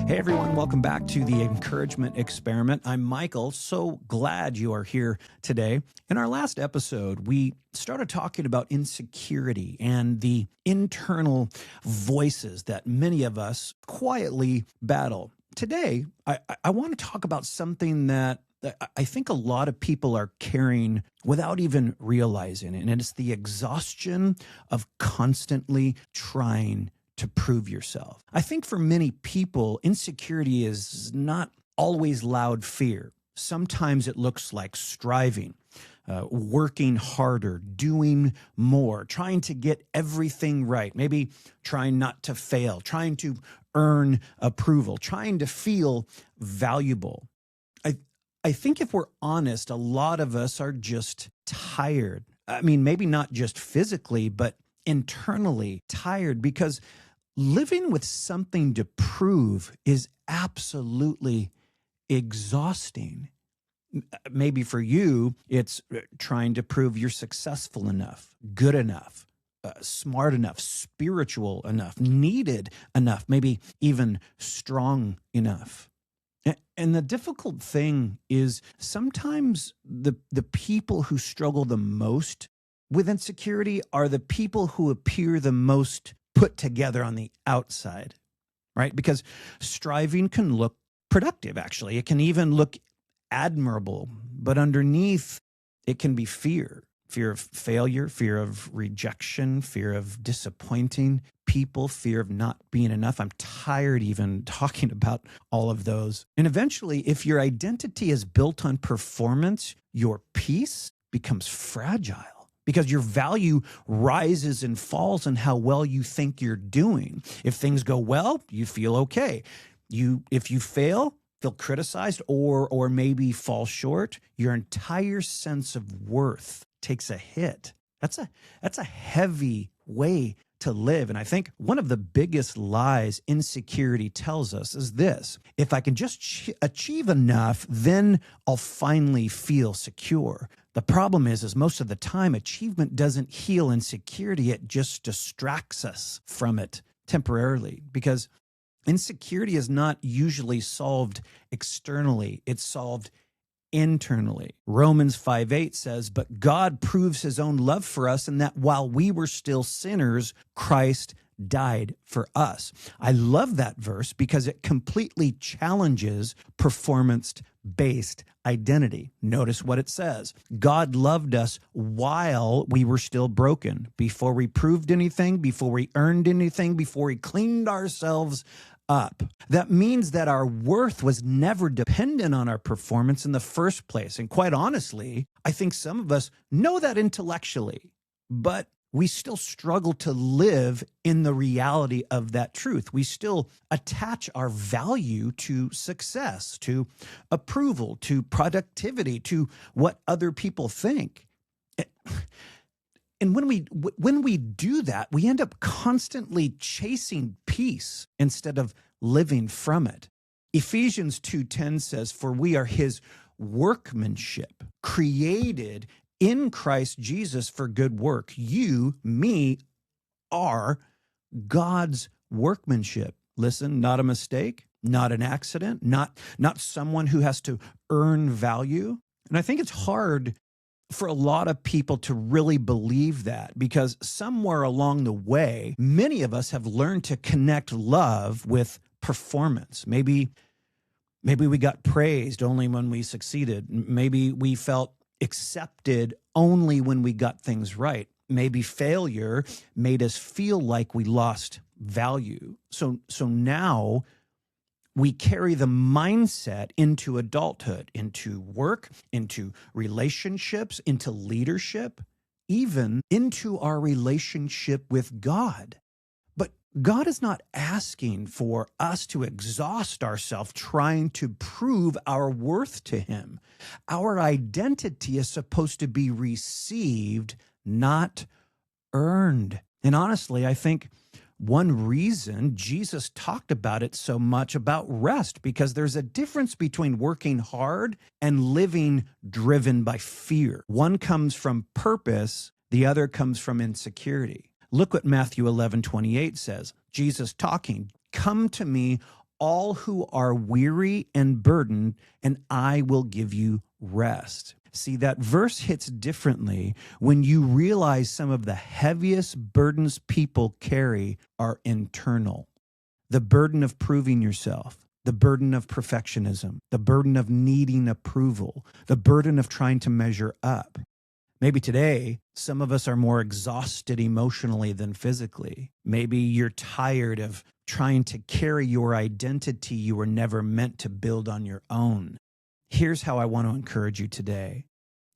Hey everyone, welcome back to the Encouragement Experiment. I'm Michael. So glad you are here today. In our last episode, we started talking about insecurity and the internal voices that many of us quietly battle. Today, I want to talk about something that I think a lot of people are carrying without even realizing it, and it's the exhaustion of constantly trying to prove yourself. I think for many people, insecurity is not always loud fear. Sometimes it looks like striving, working harder, doing more, trying to get everything right, maybe trying not to fail, trying to earn approval, trying to feel valuable. I think if we're honest, a lot of us are just tired. I mean, maybe not just physically, but internally tired, because living with something to prove is absolutely exhausting. Maybe for you, it's trying to prove you're successful enough, good enough, smart enough, spiritual enough, needed enough, maybe even strong enough. And the difficult thing is sometimes the people who struggle the most with insecurity are the people who appear the most put together on the outside, right? Because striving can look productive, actually. It can even look admirable, but underneath it can be fear. Fear of failure, fear of rejection, fear of disappointing people, fear of not being enough. I'm tired even talking about all of those. And eventually, if your identity is built on performance, your peace becomes fragile because your value rises and falls on how well you think you're doing. If things go well, you feel okay. If you fail, feel criticized or maybe fall short, your entire sense of worth takes a hit. That's a heavy way to live. And I think one of the biggest lies insecurity tells us is this: if I can just achieve enough, then I'll finally feel secure. The problem is most of the time, achievement doesn't heal insecurity. It just distracts us from it temporarily, because insecurity is not usually solved externally. It's solved internally. Romans 5:8 says, "But God proves his own love for us in that while we were still sinners, Christ died for us." I love that verse because it completely challenges performance-based identity. Notice what it says. God loved us while we were still broken, before we proved anything, before we earned anything, before we cleaned ourselves up. That means that our worth was never dependent on our performance in the first place. And quite honestly, I think some of us know that intellectually, but we still struggle to live in the reality of that truth. We still attach our value to success, to approval, to productivity, to what other people think. And when we do that, we end up constantly chasing peace instead of living from it. Ephesians 2:10 says, "For we are his workmanship, created in Christ Jesus for good work." You, me, are God's workmanship. Listen, not a mistake, not an accident, not someone who has to earn value. And I think it's hard for a lot of people to really believe that, because somewhere along the way, many of us have learned to connect love with performance. Maybe we got praised only when we succeeded. Maybe we felt accepted only when we got things right. Maybe failure made us feel like we lost value. So now we carry the mindset into adulthood, into work, into relationships, into leadership, even into our relationship with God. But God is not asking for us to exhaust ourselves trying to prove our worth to him. Our identity is supposed to be received, not earned. And honestly, I think one reason Jesus talked about it so much about rest, because there's a difference between working hard and living driven by fear. One comes from purpose, the other comes from insecurity. Look what Matthew 11:28 says. Jesus talking, "Come to me, all who are weary and burdened, and I will give you rest. See, that verse hits differently when you realize some of the heaviest burdens people carry are internal. The burden of proving yourself, the burden of perfectionism, the burden of needing approval, the burden of trying to measure up. Maybe today, some of us are more exhausted emotionally than physically. Maybe you're tired of trying to carry your identity you were never meant to build on your own. Here's how I want to encourage you today.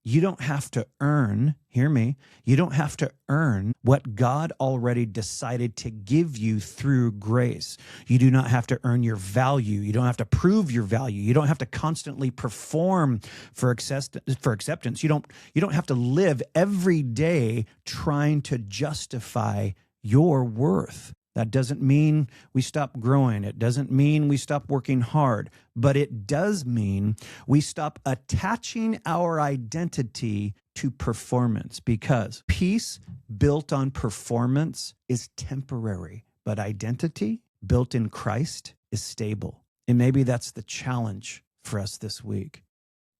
You don't have to earn, hear me, you don't have to earn what God already decided to give you through grace. You do not have to earn your value. You don't have to prove your value. You don't have to constantly perform for acceptance. You don't have to live every day trying to justify your worth. That doesn't mean we stop growing. It doesn't mean we stop working hard, but it does mean we stop attaching our identity to performance, because peace built on performance is temporary, but identity built in Christ is stable. And maybe that's the challenge for us this week.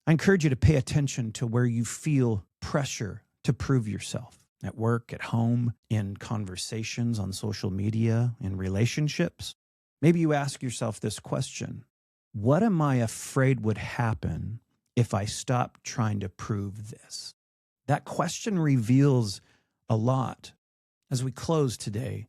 I encourage you to pay attention to where you feel pressure to prove yourself. At work, at home, in conversations, on social media, in relationships. Maybe you ask yourself this question: what am I afraid would happen if I stopped trying to prove this? That question reveals a lot. As we close today,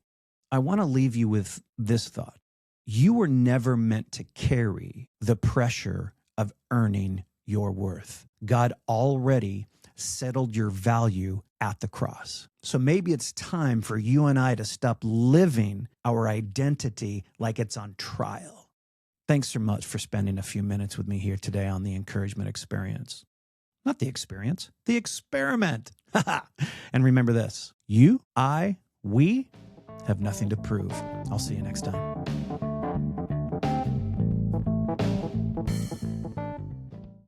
I want to leave you with this thought. You were never meant to carry the pressure of earning your worth. God already settled your value at the cross. So maybe it's time for you and I to stop living our identity like it's on trial. Thanks so much for spending a few minutes with me here today on the Encouragement Experience. Not the experience, the experiment. And remember this: you, I, we have nothing to prove. I'll see you next time.